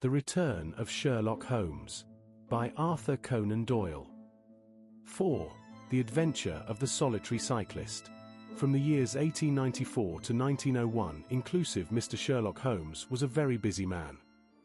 The Return of Sherlock Holmes by Arthur Conan Doyle. 4. The Adventure of the Solitary Cyclist. From the years 1894 to 1901 inclusive, Mr. Sherlock Holmes was a very busy man.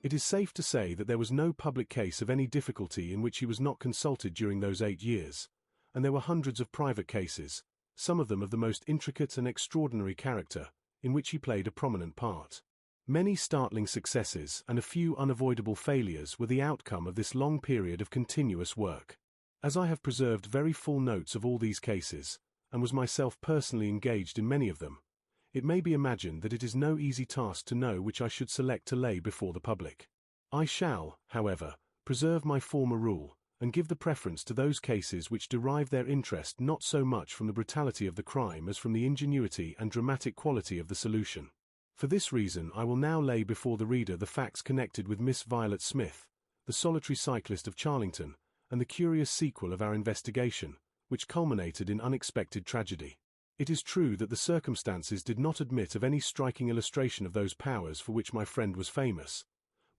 It is safe to say that there was no public case of any difficulty in which he was not consulted during those 8 years, and there were hundreds of private cases, some of them of the most intricate and extraordinary character, in which he played a prominent part. Many startling successes and a few unavoidable failures were the outcome of this long period of continuous work. As I have preserved very full notes of all these cases, and was myself personally engaged in many of them, it may be imagined that it is no easy task to know which I should select to lay before the public. I shall, however, preserve my former rule, and give the preference to those cases which derive their interest not so much from the brutality of the crime as from the ingenuity and dramatic quality of the solution. For this reason I will now lay before the reader the facts connected with Miss Violet Smith, the solitary cyclist of Charlington, and the curious sequel of our investigation, which culminated in unexpected tragedy. It is true that the circumstances did not admit of any striking illustration of those powers for which my friend was famous,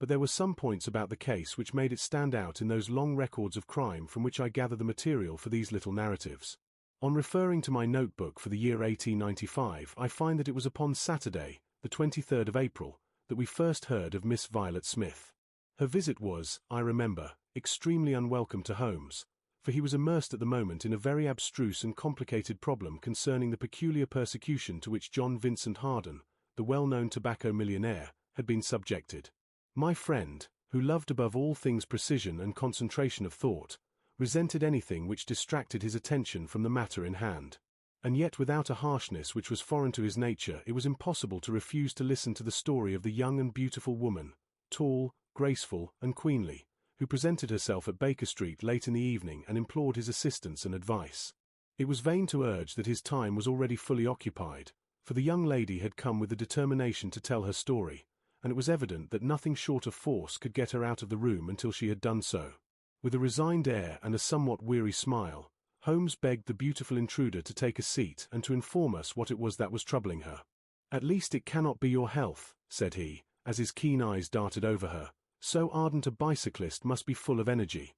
but there were some points about the case which made it stand out in those long records of crime from which I gather the material for these little narratives. On referring to my notebook for the year 1895, I find that it was upon Saturday, the 23rd of April, that we first heard of Miss Violet Smith. Her visit was, I remember, extremely unwelcome to Holmes, for he was immersed at the moment in a very abstruse and complicated problem concerning the peculiar persecution to which John Vincent Harden, the well-known tobacco millionaire, had been subjected. My friend, who loved above all things precision and concentration of thought, resented anything which distracted his attention from the matter in hand. And yet without a harshness which was foreign to his nature it was impossible to refuse to listen to the story of the young and beautiful woman, tall, graceful, and queenly, who presented herself at Baker Street late in the evening and implored his assistance and advice. It was vain to urge that his time was already fully occupied, for the young lady had come with the determination to tell her story, and it was evident that nothing short of force could get her out of the room until she had done so. With a resigned air and a somewhat weary smile, Holmes begged the beautiful intruder to take a seat and to inform us what it was that was troubling her. "At least it cannot be your health," said he, as his keen eyes darted over her. "So ardent a bicyclist must be full of energy."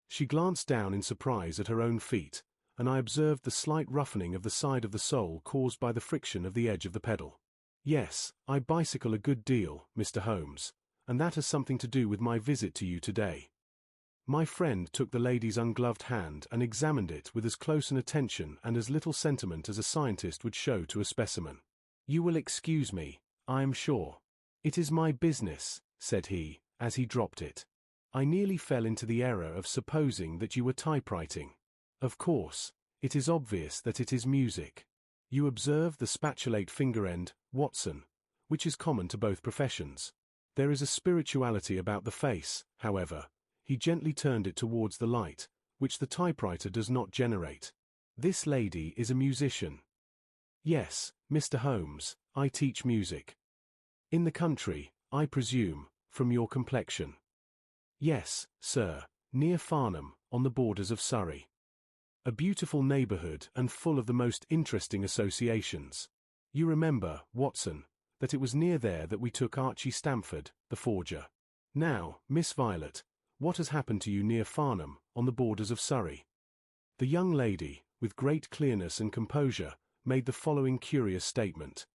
She glanced down in surprise at her own feet, and I observed the slight roughening of the side of the sole caused by the friction of the edge of the pedal. "Yes, I bicycle a good deal, Mr. Holmes, and that has something to do with my visit to you today." My friend took the lady's ungloved hand and examined it with as close an attention and as little sentiment as a scientist would show to a specimen. "You will excuse me, I am sure. It is my business," said he, as he dropped it. "I nearly fell into the error of supposing that you were typewriting. Of course, it is obvious that it is music. You observe the spatulate finger end, Watson, which is common to both professions. There is a spirituality about the face, however." He gently turned it towards the light, which the typewriter does not generate. "This lady is a musician." "Yes, Mr. Holmes, I teach music." "In the country, I presume, from your complexion." "Yes, sir, near Farnham, on the borders of Surrey." "A beautiful neighborhood and full of the most interesting associations. You remember, Watson, that it was near there that we took Archie Stamford, the forger. Now, Miss Violet, what has happened to you near Farnham, on the borders of Surrey?" The young lady, with great clearness and composure, made the following curious statement.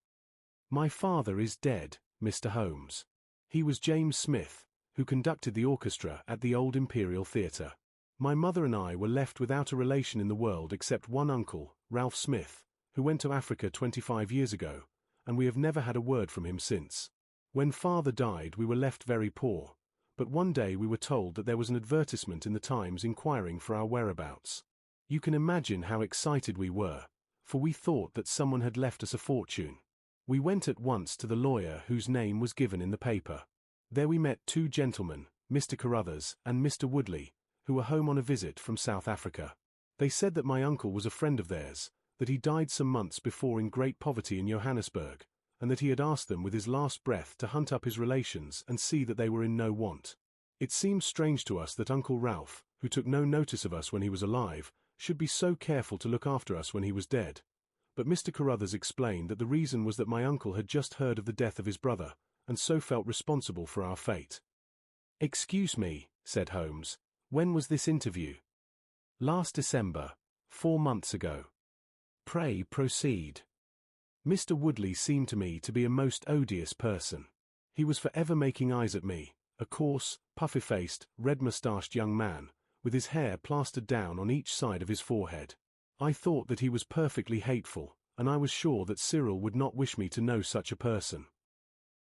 "My father is dead, Mr. Holmes. He was James Smith, who conducted the orchestra at the old Imperial Theatre. My mother and I were left without a relation in the world except one uncle, Ralph Smith, who went to Africa 25 years ago, and we have never had a word from him since. When father died we were left very poor, but one day we were told that there was an advertisement in the Times inquiring for our whereabouts. You can imagine how excited we were, for we thought that someone had left us a fortune. We went at once to the lawyer whose name was given in the paper. There we met two gentlemen, Mr. Carruthers and Mr. Woodley, who were home on a visit from South Africa. They said that my uncle was a friend of theirs, that he died some months before in great poverty in Johannesburg, and that he had asked them with his last breath to hunt up his relations and see that they were in no want. It seemed strange to us that Uncle Ralph, who took no notice of us when he was alive, should be so careful to look after us when he was dead. But Mr. Carruthers explained that the reason was that my uncle had just heard of the death of his brother, and so felt responsible for our fate. "Excuse me," said Holmes. "When was this interview?" "Last December, 4 months ago." "Pray proceed." Mr. Woodley seemed to me to be a most odious person. He was forever making eyes at me, a coarse, puffy-faced, red-moustached young man, with his hair plastered down on each side of his forehead. I thought that he was perfectly hateful, and I was sure that Cyril would not wish me to know such a person.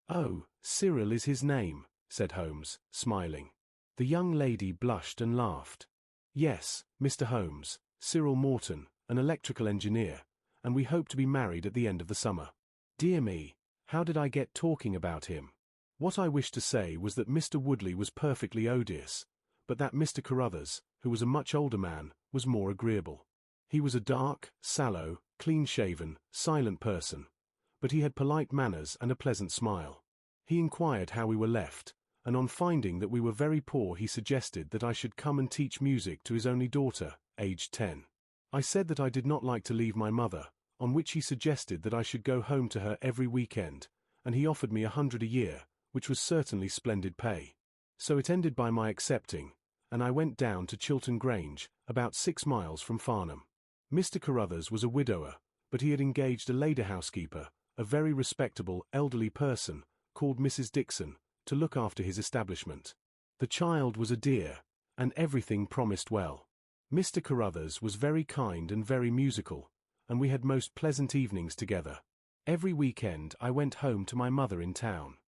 "Oh, Cyril is his name," said Holmes, smiling. The young lady blushed and laughed. "Yes, Mr. Holmes, Cyril Morton, an electrical engineer, and we hope to be married at the end of the summer." Dear me, how did I get talking about him? What I wished to say was that Mr. Woodley was perfectly odious, but that Mr. Carruthers, who was a much older man, was more agreeable. He was a dark, sallow, clean-shaven, silent person, but he had polite manners and a pleasant smile. He inquired how we were left, and on finding that we were very poor he suggested that I should come and teach music to his only daughter, aged 10. I said that I did not like to leave my mother, on which he suggested that I should go home to her every weekend, and he offered me 100 a year, which was certainly splendid pay. So it ended by my accepting, and I went down to Chiltern Grange, about 6 miles from Farnham. Mr. Carruthers was a widower, but he had engaged a lady housekeeper, a very respectable, elderly person, called Mrs. Dixon, to look after his establishment. The child was a dear, and everything promised well. Mr. Carruthers was very kind and very musical, and we had most pleasant evenings together. Every weekend I went home to my mother in town.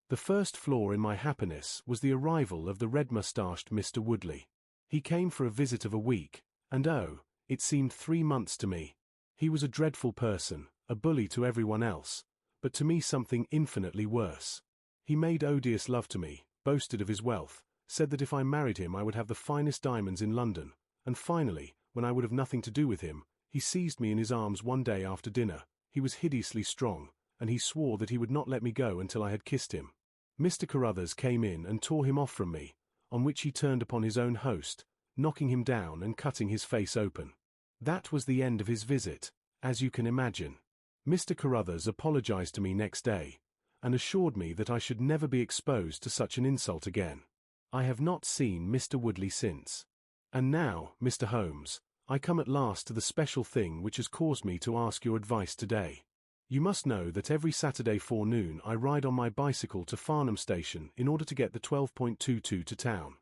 The first flaw in my happiness was the arrival of the red-moustached Mr. Woodley. He came for a visit of a week, and oh, it seemed 3 months to me. He was a dreadful person, a bully to everyone else, but to me something infinitely worse. He made odious love to me, boasted of his wealth, said that if I married him I would have the finest diamonds in London, and finally, when I would have nothing to do with him, he seized me in his arms one day after dinner. He was hideously strong, and he swore that he would not let me go until I had kissed him. Mr. Carruthers came in and tore him off from me, on which he turned upon his own host, knocking him down and cutting his face open. That was the end of his visit, as you can imagine. Mr. Carruthers apologized to me next day, and assured me that I should never be exposed to such an insult again. I have not seen Mr. Woodley since. And now, Mr. Holmes, I come at last to the special thing which has caused me to ask your advice today. You must know that every Saturday forenoon I ride on my bicycle to Farnham Station in order to get the 12.22 to town.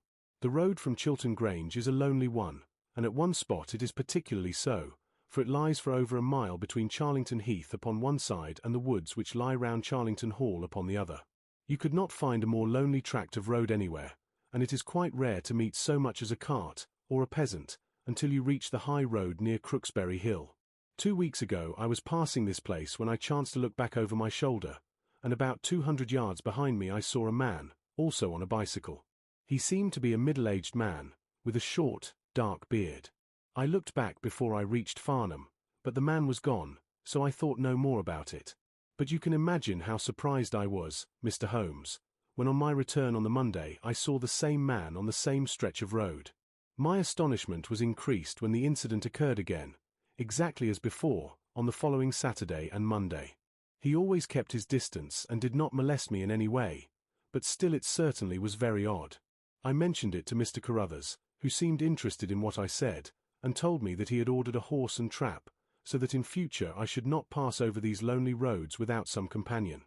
The road from Chiltern Grange is a lonely one, and at one spot it is particularly so, for it lies for over a mile between Charlington Heath upon one side and the woods which lie round Charlington Hall upon the other. You could not find a more lonely tract of road anywhere, and it is quite rare to meet so much as a cart, or a peasant, until you reach the high road near Crooksbury Hill. 2 weeks ago I was passing this place when I chanced to look back over my shoulder, and about 200 yards behind me I saw a man, also on a bicycle. He seemed to be a middle-aged man, with a short, dark beard. I looked back before I reached Farnham, but the man was gone, so I thought no more about it. But you can imagine how surprised I was, Mr. Holmes, when on my return on the Monday I saw the same man on the same stretch of road. My astonishment was increased when the incident occurred again, exactly as before, on the following Saturday and Monday. He always kept his distance and did not molest me in any way, but still it certainly was very odd. I mentioned it to Mr. Carruthers, who seemed interested in what I said, and told me that he had ordered a horse and trap, so that in future I should not pass over these lonely roads without some companion.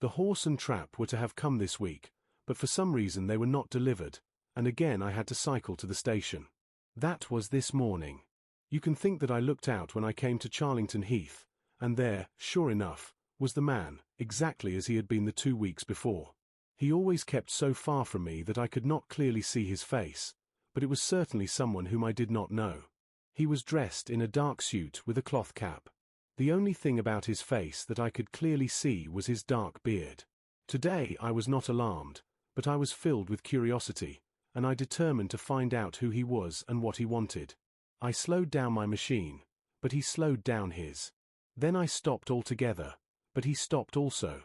The horse and trap were to have come this week, but for some reason they were not delivered, and again I had to cycle to the station. That was this morning. You can think that I looked out when I came to Charlington Heath, and there, sure enough, was the man, exactly as he had been the 2 weeks before. He always kept so far from me that I could not clearly see his face, but it was certainly someone whom I did not know. He was dressed in a dark suit with a cloth cap. The only thing about his face that I could clearly see was his dark beard. Today I was not alarmed, but I was filled with curiosity, and I determined to find out who he was and what he wanted. I slowed down my machine, but he slowed down his. Then I stopped altogether, but he stopped also.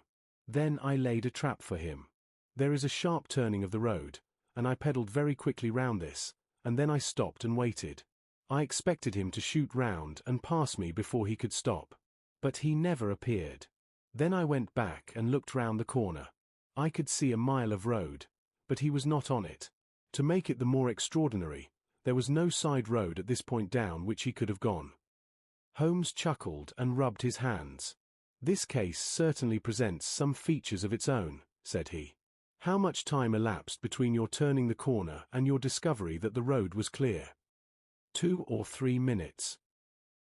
Then I laid a trap for him. There is a sharp turning of the road, and I pedalled very quickly round this, and then I stopped and waited. I expected him to shoot round and pass me before he could stop. But he never appeared. Then I went back and looked round the corner. I could see a mile of road, But he was not on it. To make it the more extraordinary, there was no side road at this point down which he could have gone. Holmes chuckled and rubbed his hands. "This case certainly presents some features of its own," said he. "How much time elapsed between your turning the corner and your discovery that the road was clear?" 2 or 3 minutes.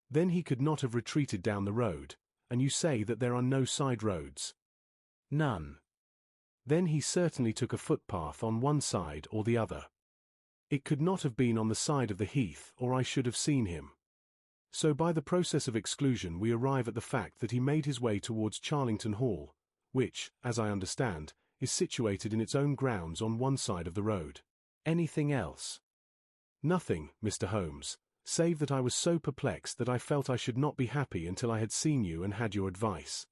"Then he could not have retreated down the road, and you say that there are no side roads?" "None." "Then he certainly took a footpath on one side or the other." "It could not have been on the side of the heath, or I should have seen him." So by the process of exclusion we arrive at the fact that he made his way towards Charlington Hall, which, as I understand, is situated in its own grounds on one side of the road. "Anything else?" "Nothing, Mr. Holmes, save that I was so perplexed that I felt I should not be happy until I had seen you and had your advice."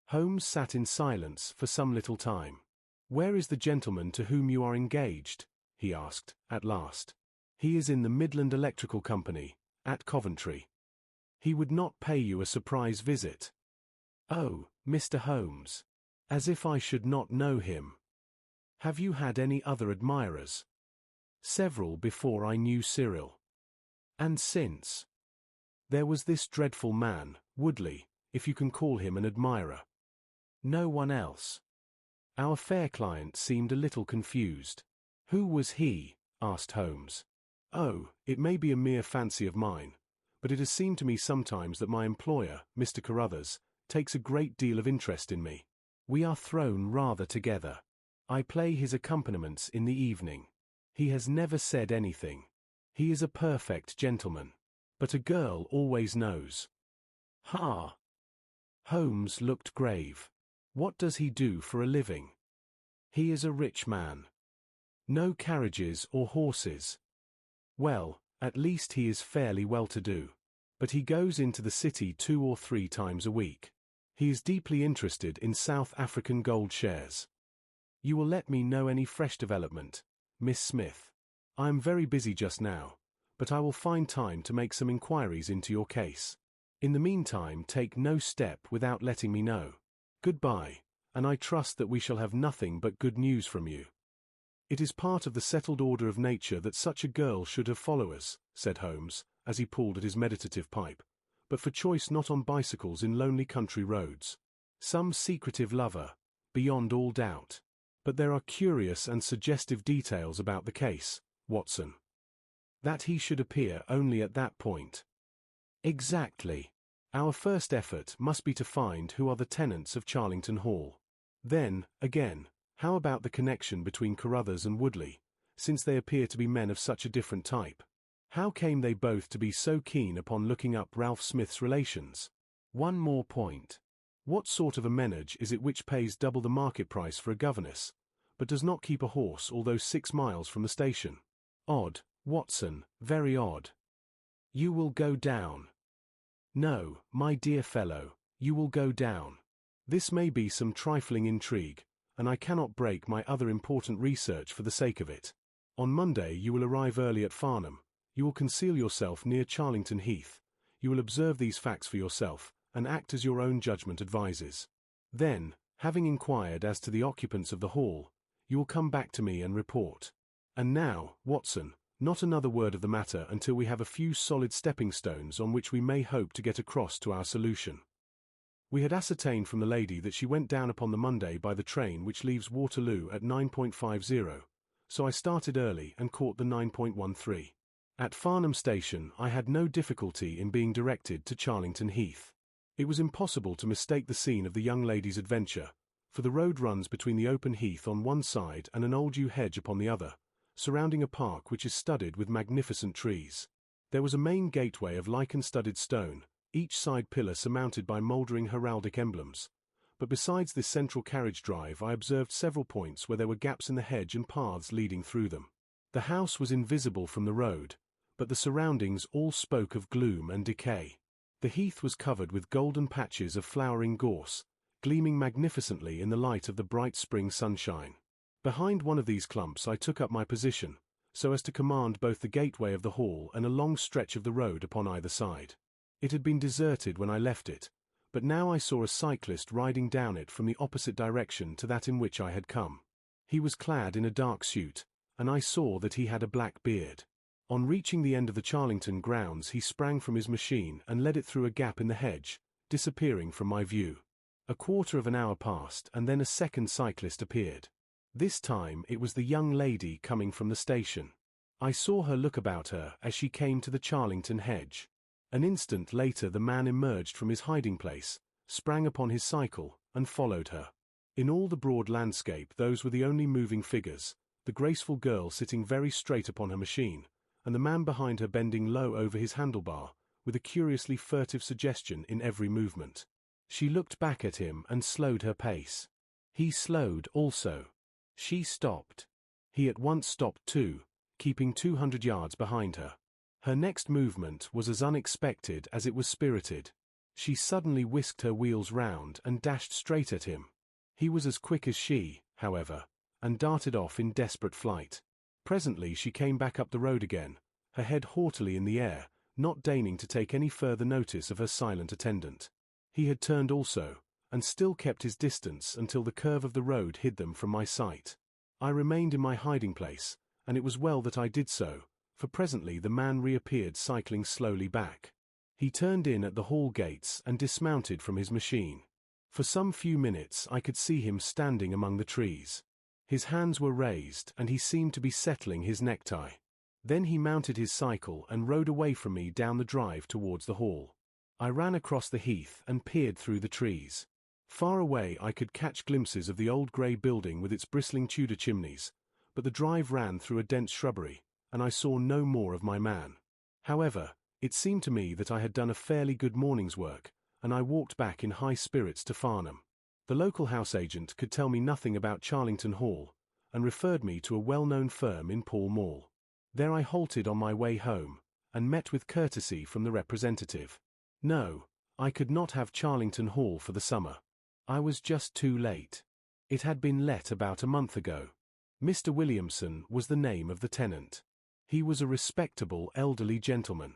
Holmes sat in silence for some little time. "Where is the gentleman to whom you are engaged?" he asked, at last. "He is in the Midland Electrical Company, at Coventry. He would not pay you a surprise visit." "Oh, Mr. Holmes. As if I should not know him. Have you had any other admirers?" "Several before I knew Cyril." "And since?" "There was this dreadful man, Woodley, if you can call him an admirer." "No one else?" Our fair client seemed a little confused. "Who was he?" asked Holmes. "Oh, it may be a mere fancy of mine, but it has seemed to me sometimes that my employer, Mr. Carruthers, takes a great deal of interest in me. We are thrown rather together. I play his accompaniments in the evening. He has never said anything. He is a perfect gentleman. But a girl always knows." "Ha!" Holmes looked grave. "What does he do for a living?" "He is a rich man." "No carriages or horses?" "Well, at least he is fairly well-to-do. But he goes into the city 2 or 3 times a week. He is deeply interested in South African gold shares." "You will let me know any fresh development, Miss Smith. I am very busy just now, but I will find time to make some inquiries into your case. In the meantime, take no step without letting me know. Goodbye, and I trust that we shall have nothing but good news from you." "It is part of the settled order of nature that such a girl should have followers," said Holmes, as he pulled at his meditative pipe, "but for choice not on bicycles in lonely country roads. Some secretive lover, beyond all doubt. But there are curious and suggestive details about the case, Watson." "That he should appear only at that point." "Exactly. Our first effort must be to find who are the tenants of Charlington Hall. Then, again, how about the connection between Carruthers and Woodley, since they appear to be men of such a different type? How came they both to be so keen upon looking up Ralph Smith's relations? One more point. What sort of a menage is it which pays double the market price for a governess, but does not keep a horse although 6 miles from the station? Odd, Watson, very odd." "You will go down." "No, my dear fellow, you will go down. This may be some trifling intrigue, and I cannot break my other important research for the sake of it. On Monday you will arrive early at Farnham. You will conceal yourself near Charlington Heath. You will observe these facts for yourself, and act as your own judgment advises. Then, having inquired as to the occupants of the hall, you will come back to me and report. And now, Watson, not another word of the matter until we have a few solid stepping stones on which we may hope to get across to our solution." We had ascertained from the lady that she went down upon the Monday by the train which leaves Waterloo at 9:50, so I started early and caught the 9:13. At Farnham Station I had no difficulty in being directed to Charlington Heath. It was impossible to mistake the scene of the young lady's adventure, for the road runs between the open heath on one side and an old yew hedge upon the other, surrounding a park which is studded with magnificent trees. There was a main gateway of lichen-studded stone, each side pillar surmounted by mouldering heraldic emblems. But besides this central carriage drive I observed several points where there were gaps in the hedge and paths leading through them. The house was invisible from the road, but the surroundings all spoke of gloom and decay. The heath was covered with golden patches of flowering gorse, gleaming magnificently in the light of the bright spring sunshine. Behind one of these clumps I took up my position, so as to command both the gateway of the hall and a long stretch of the road upon either side. It had been deserted when I left it, but now I saw a cyclist riding down it from the opposite direction to that in which I had come. He was clad in a dark suit, and I saw that he had a black beard. On reaching the end of the Charlington grounds, he sprang from his machine and led it through a gap in the hedge, disappearing from my view. A quarter of an hour passed, and then a second cyclist appeared. This time it was the young lady coming from the station. I saw her look about her as she came to the Charlington hedge. An instant later the man emerged from his hiding place, sprang upon his cycle, and followed her. In all the broad landscape those were the only moving figures, the graceful girl sitting very straight upon her machine, and the man behind her bending low over his handlebar, with a curiously furtive suggestion in every movement. She looked back at him and slowed her pace. He slowed also. She stopped. He at once stopped too, keeping 200 yards behind her. Her next movement was as unexpected as it was spirited. She suddenly whisked her wheels round and dashed straight at him. He was as quick as she, however, and darted off in desperate flight. Presently she came back up the road again, her head haughtily in the air, not deigning to take any further notice of her silent attendant. He had turned also, and still kept his distance until the curve of the road hid them from my sight. I remained in my hiding place, and it was well that I did so, for presently the man reappeared cycling slowly back. He turned in at the hall gates and dismounted from his machine. For some few minutes I could see him standing among the trees. His hands were raised and he seemed to be settling his necktie. Then he mounted his cycle and rode away from me down the drive towards the hall. I ran across the heath and peered through the trees. Far away I could catch glimpses of the old grey building with its bristling Tudor chimneys, but the drive ran through a dense shrubbery, and I saw no more of my man. However, it seemed to me that I had done a fairly good morning's work, and I walked back in high spirits to Farnham. The local house agent could tell me nothing about Charlington Hall, and referred me to a well-known firm in Pall Mall. There I halted on my way home, and met with courtesy from the representative. No, I could not have Charlington Hall for the summer. I was just too late. It had been let about a month ago. Mr. Williamson was the name of the tenant. He was a respectable elderly gentleman.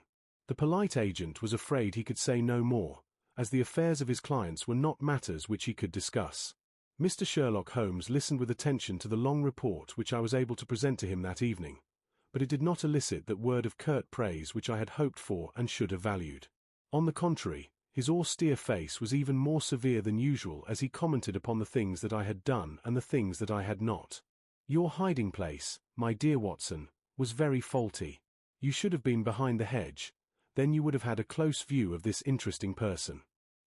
The polite agent was afraid he could say no more, as the affairs of his clients were not matters which he could discuss. Mr. Sherlock Holmes listened with attention to the long report which I was able to present to him that evening, but it did not elicit that word of curt praise which I had hoped for and should have valued. On the contrary, his austere face was even more severe than usual as he commented upon the things that I had done and the things that I had not. Your hiding place, my dear Watson, was very faulty. You should have been behind the hedge, then you would have had a close view of this interesting person.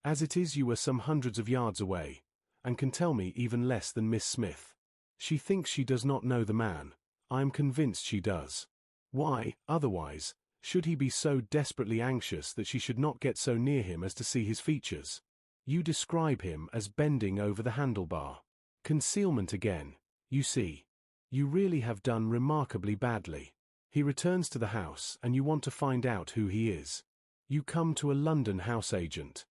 As it is, you are some hundreds of yards away, and can tell me even less than Miss Smith. She thinks she does not know the man. I am convinced she does. Why, otherwise, should he be so desperately anxious that she should not get so near him as to see his features? You describe him as bending over the handlebar. Concealment again, you see. You really have done remarkably badly. He returns to the house and you want to find out who he is. You come to a London house agent.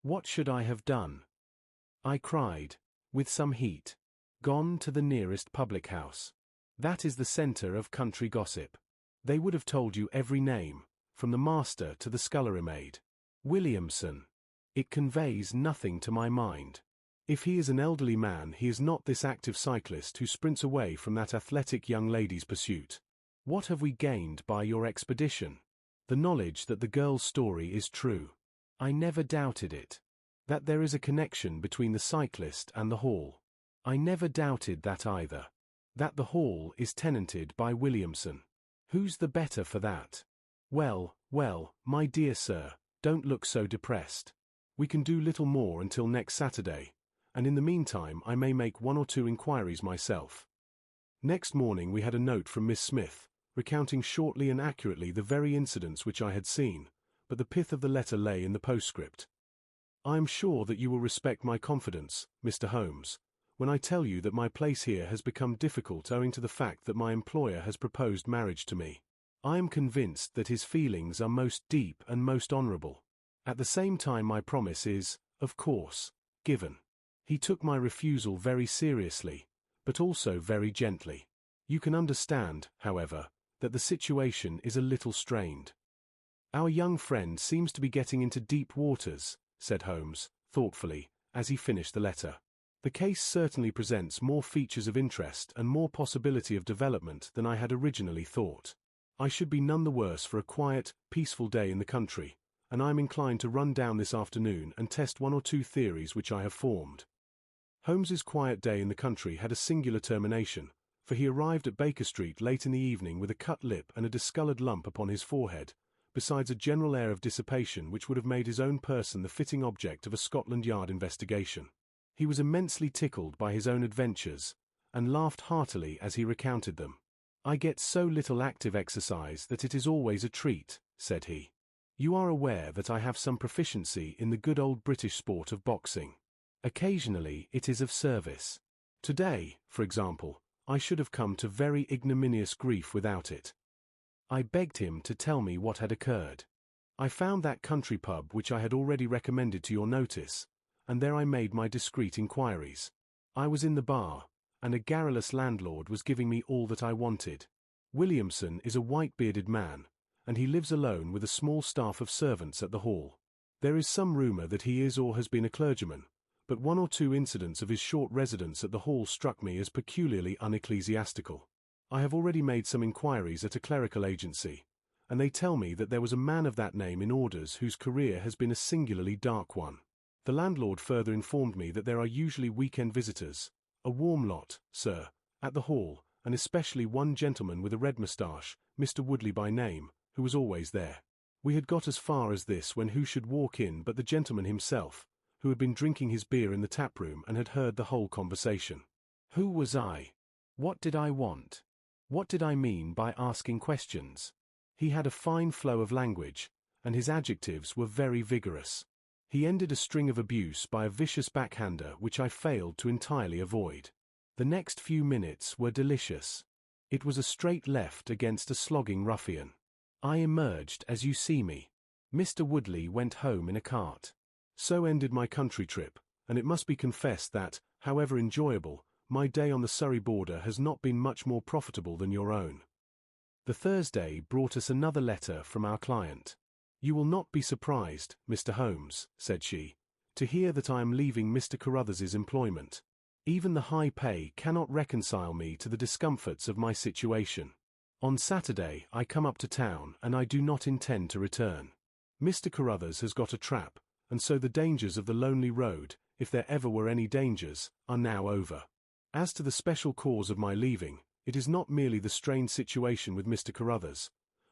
What should I have done? I cried, with some heat. Gone to the nearest public house. That is the centre of country gossip. They would have told you every name, from the master to the scullery maid. Williamson. It conveys nothing to my mind. If he is an elderly man, he is not this active cyclist who sprints away from that athletic young lady's pursuit. What have we gained by your expedition? The knowledge that the girl's story is true. I never doubted it. That there is a connection between the cyclist and the hall. I never doubted that either. That the hall is tenanted by Williamson. Who's the better for that? Well, well, my dear sir, don't look so depressed. We can do little more until next Saturday, and in the meantime I may make one or two inquiries myself. Next morning we had a note from Miss Smith, recounting shortly and accurately the very incidents which I had seen, but the pith of the letter lay in the postscript. I am sure that you will respect my confidence, Mr. Holmes, when I tell you that my place here has become difficult owing to the fact that my employer has proposed marriage to me. I am convinced that his feelings are most deep and most honourable. At the same time my promise is, of course, given. He took my refusal very seriously, but also very gently. You can understand, however, that the situation is a little strained. Our young friend seems to be getting into deep waters, said Holmes, thoughtfully, as he finished the letter. The case certainly presents more features of interest and more possibility of development than I had originally thought. I should be none the worse for a quiet, peaceful day in the country, and I am inclined to run down this afternoon and test one or two theories which I have formed." Holmes's quiet day in the country had a singular termination, for he arrived at Baker Street late in the evening with a cut lip and a discoloured lump upon his forehead, besides a general air of dissipation which would have made his own person the fitting object of a Scotland Yard investigation. He was immensely tickled by his own adventures, and laughed heartily as he recounted them. "I get so little active exercise that it is always a treat," said he. "You are aware that I have some proficiency in the good old British sport of boxing. Occasionally it is of service. Today, for example, I should have come to very ignominious grief without it." I begged him to tell me what had occurred. "I found that country pub which I had already recommended to your notice, and there I made my discreet inquiries. I was in the bar, and a garrulous landlord was giving me all that I wanted. Williamson is a white-bearded man, and he lives alone with a small staff of servants at the Hall. There is some rumour that he is or has been a clergyman, but one or two incidents of his short residence at the Hall struck me as peculiarly unecclesiastical. I have already made some inquiries at a clerical agency, and they tell me that there was a man of that name in orders whose career has been a singularly dark one. The landlord further informed me that there are usually weekend visitors, a warm lot, sir, at the Hall, and especially one gentleman with a red moustache, Mr. Woodley by name, who was always there. We had got as far as this when who should walk in but the gentleman himself, who had been drinking his beer in the tap-room and had heard the whole conversation. Who was I? What did I want? What did I mean by asking questions? He had a fine flow of language, and his adjectives were very vigorous. He ended a string of abuse by a vicious backhander which I failed to entirely avoid. The next few minutes were delicious. It was a straight left against a slogging ruffian. I emerged as you see me. Mr. Woodley went home in a cart. So ended my country trip, and it must be confessed that, however enjoyable, my day on the Surrey border has not been much more profitable than your own." The Thursday brought us another letter from our client. "You will not be surprised, Mr. Holmes," said she, "to hear that I am leaving Mr. Carruthers's employment. Even the high pay cannot reconcile me to the discomforts of my situation. On Saturday I come up to town, and I do not intend to return. Mr. Carruthers has got a trap, and so the dangers of the lonely road, if there ever were any dangers, are now over. As to the special cause of my leaving, it is not merely the strained situation with Mr. Carruthers,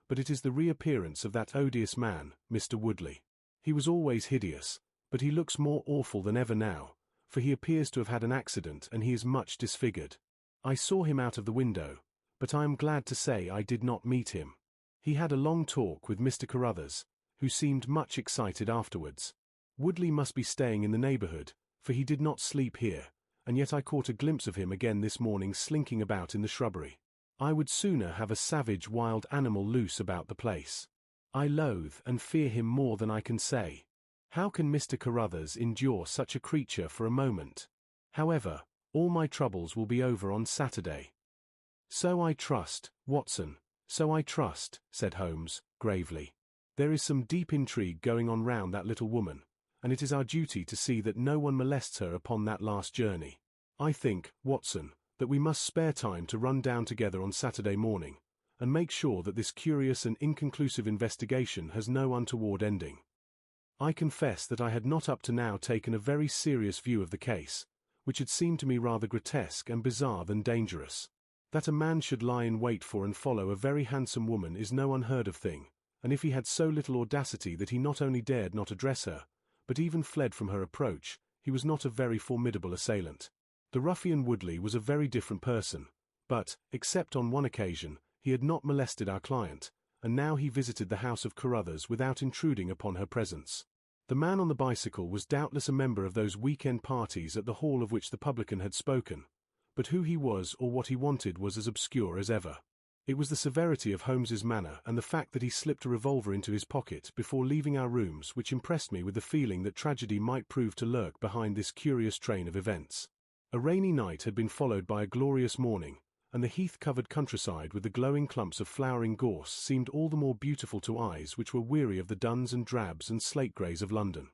but it is the reappearance of that odious man, Mr. Woodley. He was always hideous, but he looks more awful than ever now, for he appears to have had an accident and he is much disfigured. I saw him out of the window, but I am glad to say I did not meet him. He had a long talk with Mr. Carruthers, who seemed much excited afterwards. Woodley must be staying in the neighbourhood, for he did not sleep here, and yet I caught a glimpse of him again this morning slinking about in the shrubbery. I would sooner have a savage wild animal loose about the place. I loathe and fear him more than I can say. How can Mr. Carruthers endure such a creature for a moment? However, all my troubles will be over on Saturday." "So I trust, Watson, so I trust," said Holmes, gravely. "There is some deep intrigue going on round that little woman, and it is our duty to see that no one molests her upon that last journey. I think, Watson, that we must spare time to run down together on Saturday morning, and make sure that this curious and inconclusive investigation has no untoward ending. I confess that I had not up to now taken a very serious view of the case, which had seemed to me rather grotesque and bizarre than dangerous. That a man should lie in wait for and follow a very handsome woman is no unheard of thing, and if he had so little audacity that he not only dared not address her, but even fled from her approach, he was not a very formidable assailant. The ruffian Woodley was a very different person, but, except on one occasion, he had not molested our client, and now he visited the house of Carruthers without intruding upon her presence. The man on the bicycle was doubtless a member of those week-end parties at the Hall of which the publican had spoken, but who he was or what he wanted was as obscure as ever. It was the severity of Holmes's manner and the fact that he slipped a revolver into his pocket before leaving our rooms which impressed me with the feeling that tragedy might prove to lurk behind this curious train of events. A rainy night had been followed by a glorious morning, and the heath-covered countryside with the glowing clumps of flowering gorse seemed all the more beautiful to eyes which were weary of the duns and drabs and slate-greys of London.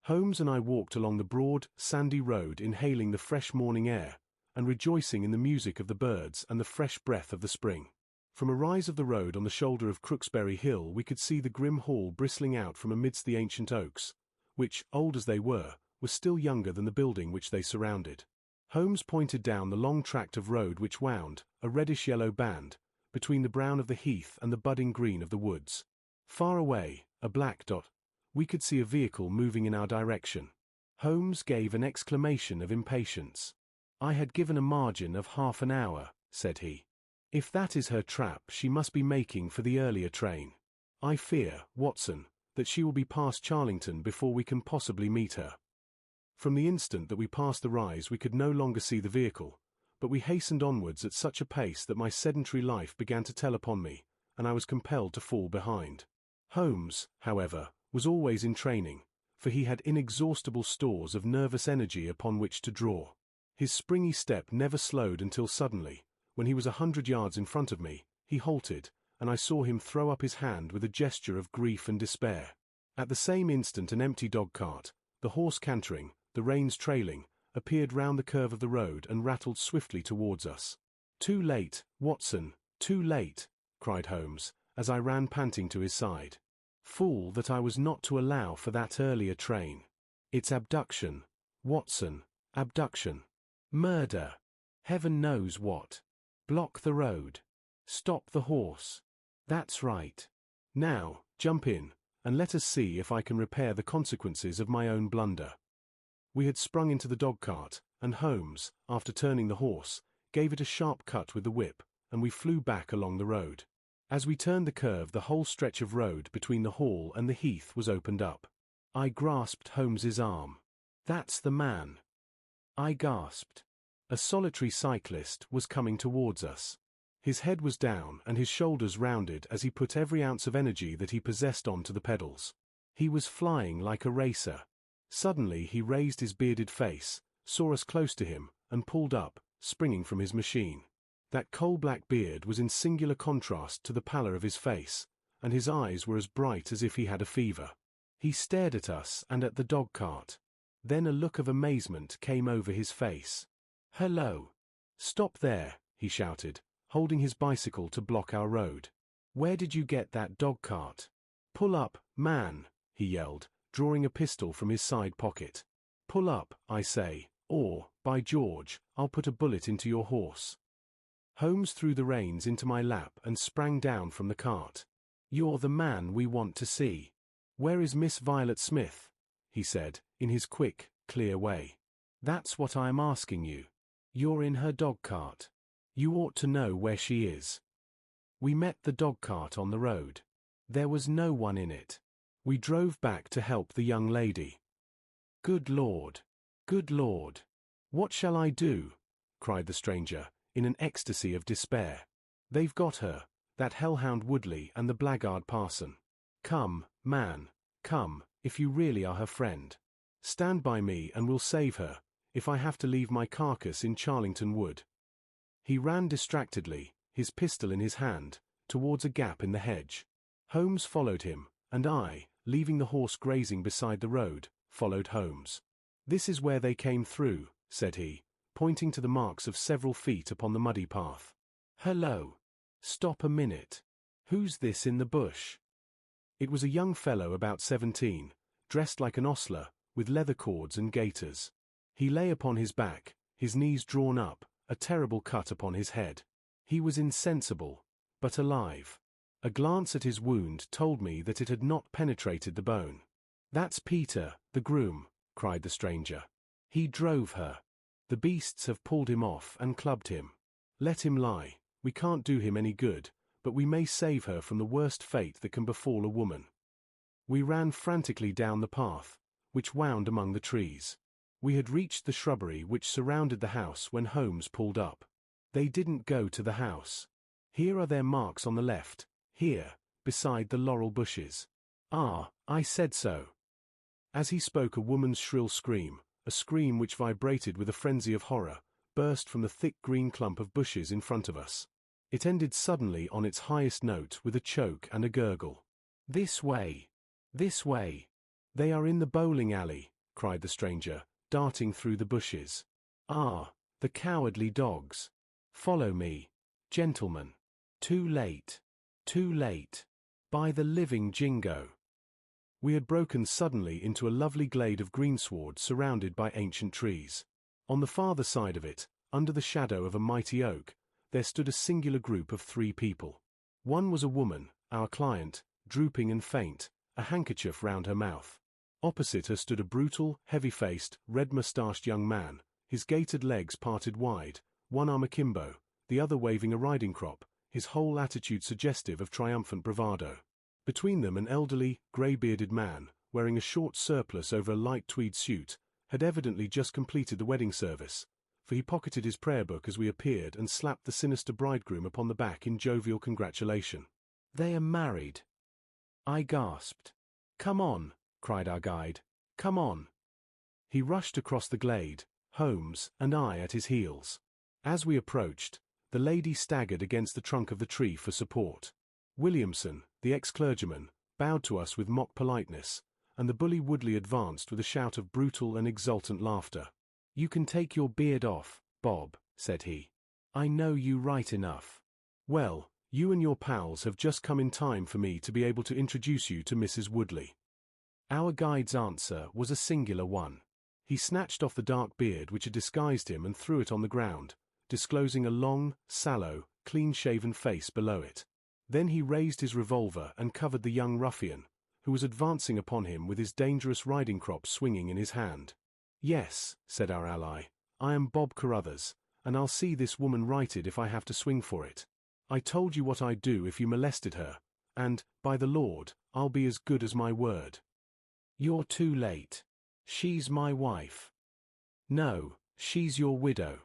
Holmes and I walked along the broad, sandy road inhaling the fresh morning air, and rejoicing in the music of the birds and the fresh breath of the spring. From a rise of the road on the shoulder of Crooksbury Hill we could see the grim hall bristling out from amidst the ancient oaks, which, old as they were still younger than the building which they surrounded. Holmes pointed down the long tract of road which wound, a reddish-yellow band, between the brown of the heath and the budding green of the woods. Far away, a black dot, we could see a vehicle moving in our direction. Holmes gave an exclamation of impatience. "I had given a margin of half an hour," said he. "If that is her trap, she must be making for the earlier train. I fear, Watson, that she will be past Charlington before we can possibly meet her." From the instant that we passed the rise we could no longer see the vehicle, but we hastened onwards at such a pace that my sedentary life began to tell upon me, and I was compelled to fall behind. Holmes, however, was always in training, for he had inexhaustible stores of nervous energy upon which to draw. His springy step never slowed until suddenly, when he was 100 yards in front of me, he halted, and I saw him throw up his hand with a gesture of grief and despair. At the same instant an empty dog-cart, the horse cantering, the reins trailing, appeared round the curve of the road and rattled swiftly towards us. "Too late, Watson, too late," cried Holmes, as I ran panting to his side. "Fool that I was not to allow for that earlier train. It's abduction, Watson, abduction. Murder. Heaven knows what. Block the road. Stop the horse. That's right. Now, jump in, and let us see if I can repair the consequences of my own blunder." We had sprung into the dog-cart, and Holmes, after turning the horse, gave it a sharp cut with the whip, and we flew back along the road. As we turned the curve, the whole stretch of road between the hall and the heath was opened up. I grasped Holmes's arm. "That's the man," I gasped. A solitary cyclist was coming towards us. His head was down and his shoulders rounded as he put every ounce of energy that he possessed onto the pedals. He was flying like a racer. Suddenly he raised his bearded face, saw us close to him, and pulled up, springing from his machine. That coal-black beard was in singular contrast to the pallor of his face, and his eyes were as bright as if he had a fever. He stared at us and at the dog-cart. Then a look of amazement came over his face. "Hello! Stop there," he shouted, holding his bicycle to block our road. "Where did you get that dog-cart? Pull up, man," he yelled, drawing a pistol from his side pocket. "Pull up, I say, or, by George, I'll put a bullet into your horse." Holmes threw the reins into my lap and sprang down from the cart. "You're the man we want to see. Where is Miss Violet Smith?" he said, in his quick, clear way. "That's what I'm asking you. You're in her dog-cart. You ought to know where she is." We met the dog-cart on the road. There was no one in it. We drove back to help the young lady. "Good Lord! Good Lord! What shall I do?" cried the stranger, in an ecstasy of despair. "They've got her, that hellhound Woodley and the blackguard parson. Come, man, come, if you really are her friend. Stand by me and we'll save her, if I have to leave my carcass in Charlington Wood." He ran distractedly, his pistol in his hand, towards a gap in the hedge. Holmes followed him, and I, leaving the horse grazing beside the road, followed Holmes. "This is where they came through," said he, pointing to the marks of several feet upon the muddy path. "Hello! Stop a minute. Who's this in the bush?" It was a young fellow about 17, dressed like an ostler, with leather cords and gaiters. He lay upon his back, his knees drawn up, a terrible cut upon his head. He was insensible, but alive. A glance at his wound told me that it had not penetrated the bone. "That's Peter, the groom," cried the stranger. "He drove her. The beasts have pulled him off and clubbed him. Let him lie. We can't do him any good, but we may save her from the worst fate that can befall a woman." We ran frantically down the path, which wound among the trees. We had reached the shrubbery which surrounded the house when Holmes pulled up. "They didn't go to the house. Here are their marks on the left, here, beside the laurel bushes. Ah, I said so." As he spoke, a woman's shrill scream, a scream which vibrated with a frenzy of horror, burst from the thick green clump of bushes in front of us. It ended suddenly on its highest note with a choke and a gurgle. "This way! This way! They are in the bowling alley!" cried the stranger, darting through the bushes. "Ah, the cowardly dogs! Follow me, gentlemen. Too late. Too late. By the living Jingo!" We had broken suddenly into a lovely glade of greensward surrounded by ancient trees. On the farther side of it, under the shadow of a mighty oak, there stood a singular group of 3 people. One was a woman, our client, drooping and faint, a handkerchief round her mouth. Opposite her stood a brutal, heavy-faced, red-moustached young man, his gaitered legs parted wide, one arm akimbo, the other waving a riding crop, his whole attitude suggestive of triumphant bravado. Between them an elderly, grey-bearded man, wearing a short surplice over a light tweed suit, had evidently just completed the wedding service, for he pocketed his prayer book as we appeared and slapped the sinister bridegroom upon the back in jovial congratulation. "They are married," I gasped. "Come on," cried our guide. "Come on." He rushed across the glade, Holmes and I at his heels. As we approached, the lady staggered against the trunk of the tree for support. Williamson, the ex-clergyman, bowed to us with mock politeness, and the bully Woodley advanced with a shout of brutal and exultant laughter. "You can take your beard off, Bob," said he. "I know you right enough. Well, you and your pals have just come in time for me to be able to introduce you to Mrs. Woodley." Our guide's answer was a singular one. He snatched off the dark beard which had disguised him and threw it on the ground, disclosing a long, sallow, clean-shaven face below it. Then he raised his revolver and covered the young ruffian, who was advancing upon him with his dangerous riding crop swinging in his hand. "Yes," said our ally, "I am Bob Carruthers, and I'll see this woman righted if I have to swing for it. I told you what I'd do if you molested her, and, by the Lord, I'll be as good as my word." "You're too late. She's my wife." "No, she's your widow."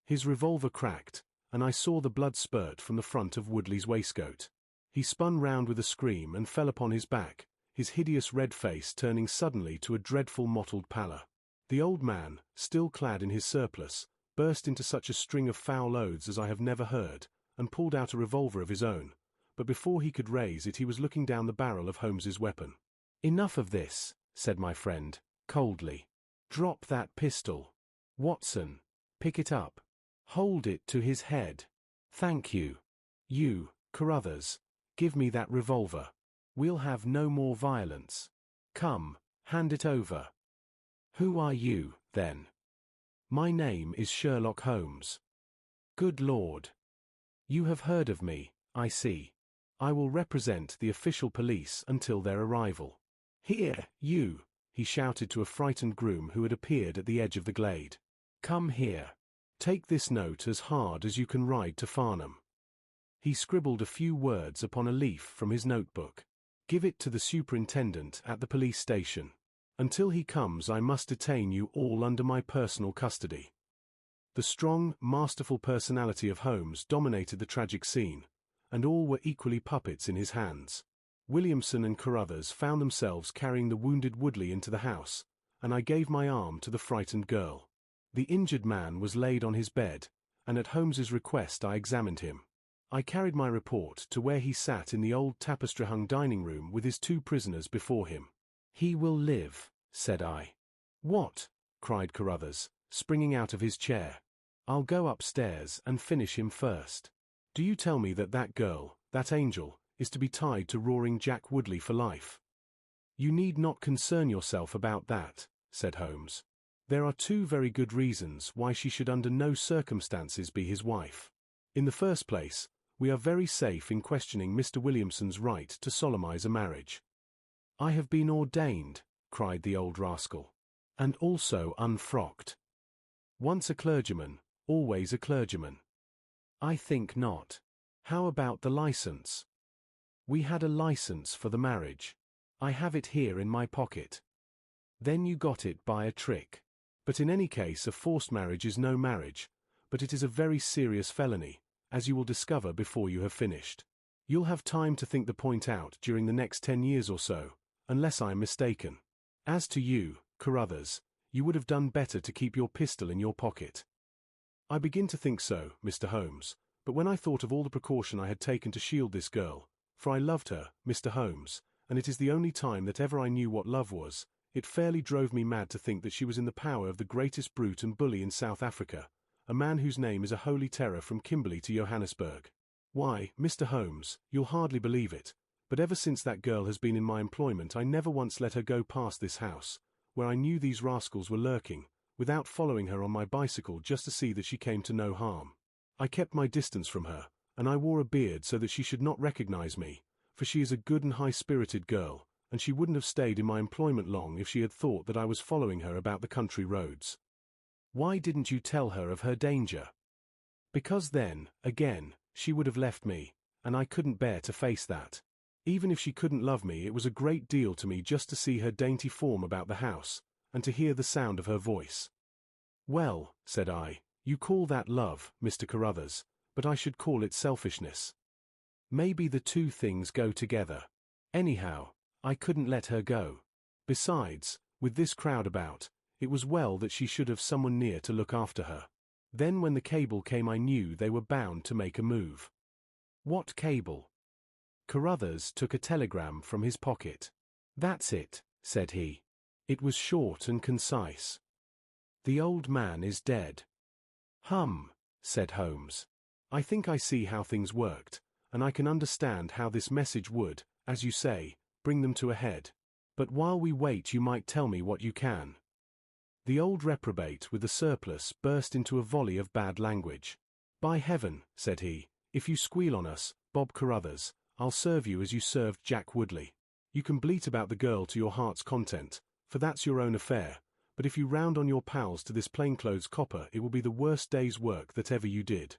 His revolver cracked, and I saw the blood spurt from the front of Woodley's waistcoat. He spun round with a scream and fell upon his back, his hideous red face turning suddenly to a dreadful mottled pallor. The old man, still clad in his surplice, burst into such a string of foul oaths as I have never heard, and pulled out a revolver of his own, but before he could raise it he was looking down the barrel of Holmes's weapon. "Enough of this," said my friend, coldly. "Drop that pistol. Watson, pick it up. Hold it to his head. Thank you. You, Carruthers, give me that revolver. We'll have no more violence. Come, hand it over." "Who are you, then?" "My name is Sherlock Holmes." "Good Lord. You have heard of me, I see. I will represent the official police until their arrival. Here, you," he shouted to a frightened groom who had appeared at the edge of the glade. "Come here. Take this note as hard as you can ride to Farnham." He scribbled a few words upon a leaf from his notebook. "Give it to the superintendent at the police station. Until he comes I must detain you all under my personal custody." The strong, masterful personality of Holmes dominated the tragic scene, and all were equally puppets in his hands. Williamson and Carruthers found themselves carrying the wounded Woodley into the house, and I gave my arm to the frightened girl. The injured man was laid on his bed, and at Holmes's request I examined him. I carried my report to where he sat in the old tapestry-hung dining room with his 2 prisoners before him. "He will live," said I. "What?" cried Carruthers, springing out of his chair. "I'll go upstairs and finish him first. Do you tell me that that girl, that angel, is to be tied to roaring Jack Woodley for life?" "You need not concern yourself about that," said Holmes. "There are 2 very good reasons why she should under no circumstances be his wife. In the first place, we are very safe in questioning Mr. Williamson's right to solemnize a marriage." "I have been ordained," cried the old rascal, "and also unfrocked." "Once a clergyman, always a clergyman." "I think not. How about the license?" "We had a license for the marriage. I have it here in my pocket." "Then you got it by a trick. But in any case a forced marriage is no marriage, but it is a very serious felony, as you will discover before you have finished. You'll have time to think the point out during the next 10 years or so, unless I am mistaken. As to you, Carruthers, you would have done better to keep your pistol in your pocket." "I begin to think so, Mr. Holmes, but when I thought of all the precaution I had taken to shield this girl, for I loved her, Mr. Holmes, and it is the only time that ever I knew what love was, It fairly drove me mad to think that she was in the power of the greatest brute and bully in South Africa, a man whose name is a holy terror from Kimberley to Johannesburg. Why, Mr. Holmes, you'll hardly believe it, but ever since that girl has been in my employment I never once let her go past this house, where I knew these rascals were lurking, without following her on my bicycle just to see that she came to no harm. I kept my distance from her, and I wore a beard so that she should not recognize me, for she is a good and high-spirited girl, and she wouldn't have stayed in my employment long if she had thought that I was following her about the country roads. Why didn't you tell her of her danger? Because then, again, she would have left me, and I couldn't bear to face that. Even if she couldn't love me, it was a great deal to me just to see her dainty form about the house, and to hear the sound of her voice. Well, said I, you call that love, Mr. Carruthers, but I should call it selfishness. Maybe the two things go together. Anyhow, I couldn't let her go. Besides, with this crowd about, it was well that she should have someone near to look after her. Then when the cable came I knew they were bound to make a move. What cable? Carruthers took a telegram from his pocket. That's it, said he. It was short and concise. The old man is dead. Said Holmes. I think I see how things worked, and I can understand how this message would, as you say, bring them to a head. But while we wait you might tell me what you can. The old reprobate with the surplice burst into a volley of bad language. By heaven, said he, if you squeal on us, Bob Carruthers, I'll serve you as you served Jack Woodley. You can bleat about the girl to your heart's content, for that's your own affair, but if you round on your pals to this plainclothes copper it will be the worst day's work that ever you did.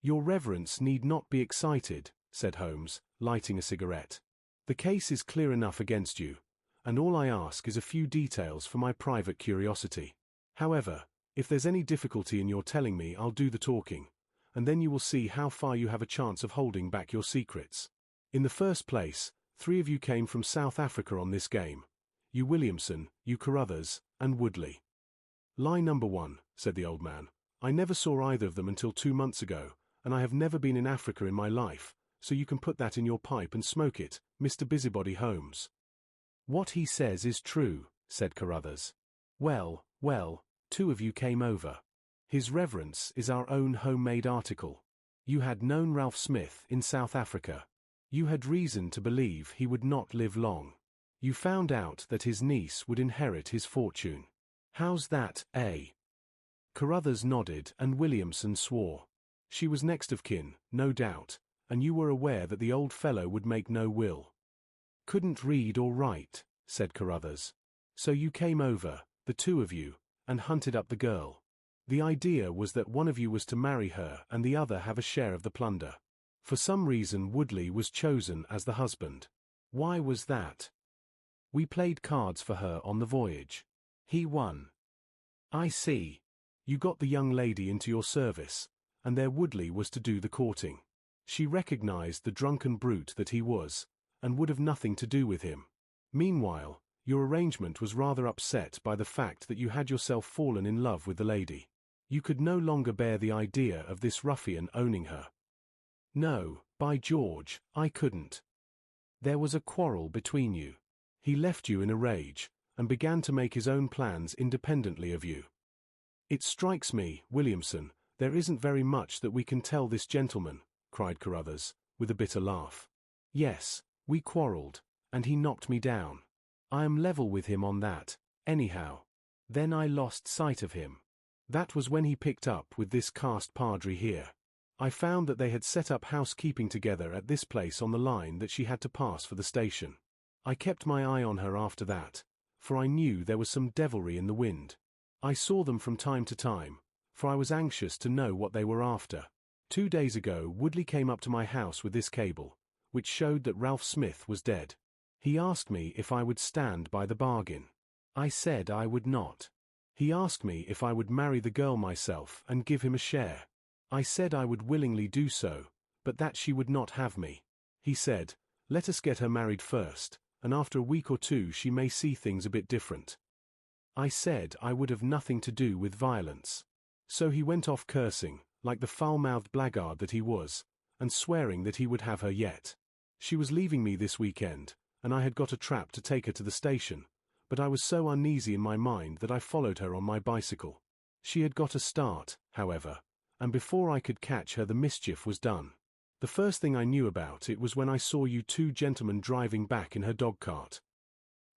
Your reverence need not be excited, said Holmes, lighting a cigarette. The case is clear enough against you, and all I ask is a few details for my private curiosity. However, if there's any difficulty in your telling me, I'll do the talking, and then you will see how far you have a chance of holding back your secrets. In the first place, 3 of you came from South Africa on this game. You Williamson, you Carruthers, and Woodley. Lie number 1, said the old man. I never saw either of them until 2 months ago, and I have never been in Africa in my life, so you can put that in your pipe and smoke it, Mr. Busybody Holmes. What he says is true, said Carruthers. Well, 2 of you came over. His reverence is our own homemade article. You had known Ralph Smith in South Africa. You had reason to believe he would not live long. You found out that his niece would inherit his fortune. How's that, eh? Carruthers nodded and Williamson swore. She was next of kin, no doubt, and you were aware that the old fellow would make no will. Couldn't read or write, said Carruthers. So you came over, the 2 of you, and hunted up the girl. The idea was that one of you was to marry her and the other have a share of the plunder. For some reason Woodley was chosen as the husband. Why was that? We played cards for her on the voyage. He won. I see. You got the young lady into your service, and there Woodley was to do the courting. She recognized the drunken brute that he was, and would have nothing to do with him. Meanwhile, your arrangement was rather upset by the fact that you had yourself fallen in love with the lady. You could no longer bear the idea of this ruffian owning her. No, by George, I couldn't. There was a quarrel between you. He left you in a rage, and began to make his own plans independently of you. It strikes me, Williamson, there isn't very much that we can tell this gentleman, cried Carruthers, with a bitter laugh. Yes, we quarrelled, and he knocked me down. I am level with him on that, anyhow. Then I lost sight of him. That was when he picked up with this cast padre here. I found that they had set up housekeeping together at this place on the line that she had to pass for the station. I kept my eye on her after that, for I knew there was some devilry in the wind. I saw them from time to time, for I was anxious to know what they were after. 2 days ago Woodley came up to my house with this cable, which showed that Ralph Smith was dead. He asked me if I would stand by the bargain. I said I would not. He asked me if I would marry the girl myself and give him a share. I said I would willingly do so, but that she would not have me. He said, let us get her married first, and after a week or 2 she may see things a bit different. I said I would have nothing to do with violence. So he went off cursing, like the foul-mouthed blackguard that he was, and swearing that he would have her yet. She was leaving me this weekend, and I had got a trap to take her to the station, but I was so uneasy in my mind that I followed her on my bicycle. She had got a start, however, and before I could catch her the mischief was done. The first thing I knew about it was when I saw you two gentlemen driving back in her dog-cart."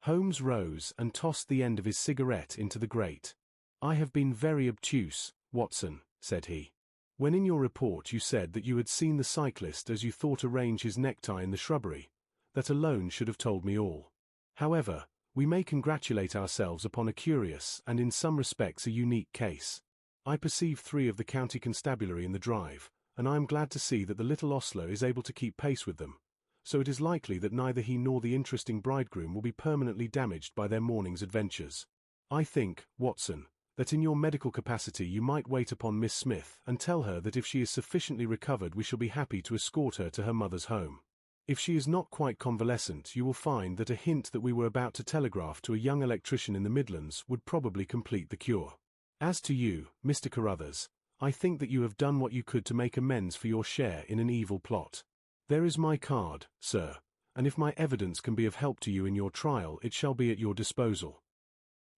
Holmes rose and tossed the end of his cigarette into the grate. "I have been very obtuse, Watson," said he. "When in your report you said that you had seen the cyclist as you thought arrange his necktie in the shrubbery, that alone should have told me all. However, we may congratulate ourselves upon a curious and in some respects a unique case. I perceive 3 of the county constabulary in the drive, and I am glad to see that the little ostler is able to keep pace with them, so it is likely that neither he nor the interesting bridegroom will be permanently damaged by their morning's adventures. I think, Watson, that in your medical capacity you might wait upon Miss Smith and tell her that if she is sufficiently recovered we shall be happy to escort her to her mother's home. If she is not quite convalescent, you will find that a hint that we were about to telegraph to a young electrician in the Midlands would probably complete the cure. As to you, Mr. Carruthers, I think that you have done what you could to make amends for your share in an evil plot. There is my card, sir, and if my evidence can be of help to you in your trial it shall be at your disposal.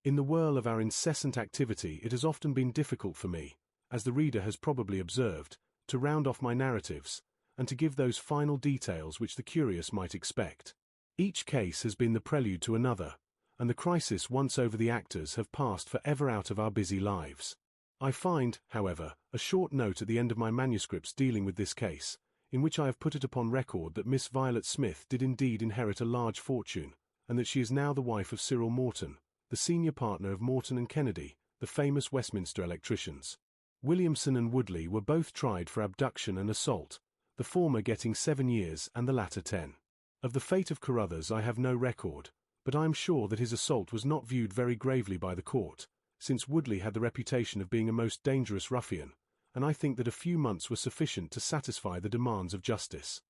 In the whirl of our incessant activity it has often been difficult for me, as the reader has probably observed, to round off my narratives, and to give those final details which the curious might expect. Each case has been the prelude to another, and the crisis once over the actors have passed for ever out of our busy lives. I find, however, a short note at the end of my manuscripts dealing with this case, in which I have put it upon record that Miss Violet Smith did indeed inherit a large fortune, and that she is now the wife of Cyril Morton, the senior partner of Morton and Kennedy, the famous Westminster electricians. Williamson and Woodley were both tried for abduction and assault, the former getting 7 years and the latter 10. Of the fate of Carruthers I have no record, but I am sure that his assault was not viewed very gravely by the court, since Woodley had the reputation of being a most dangerous ruffian, and I think that a few months were sufficient to satisfy the demands of justice.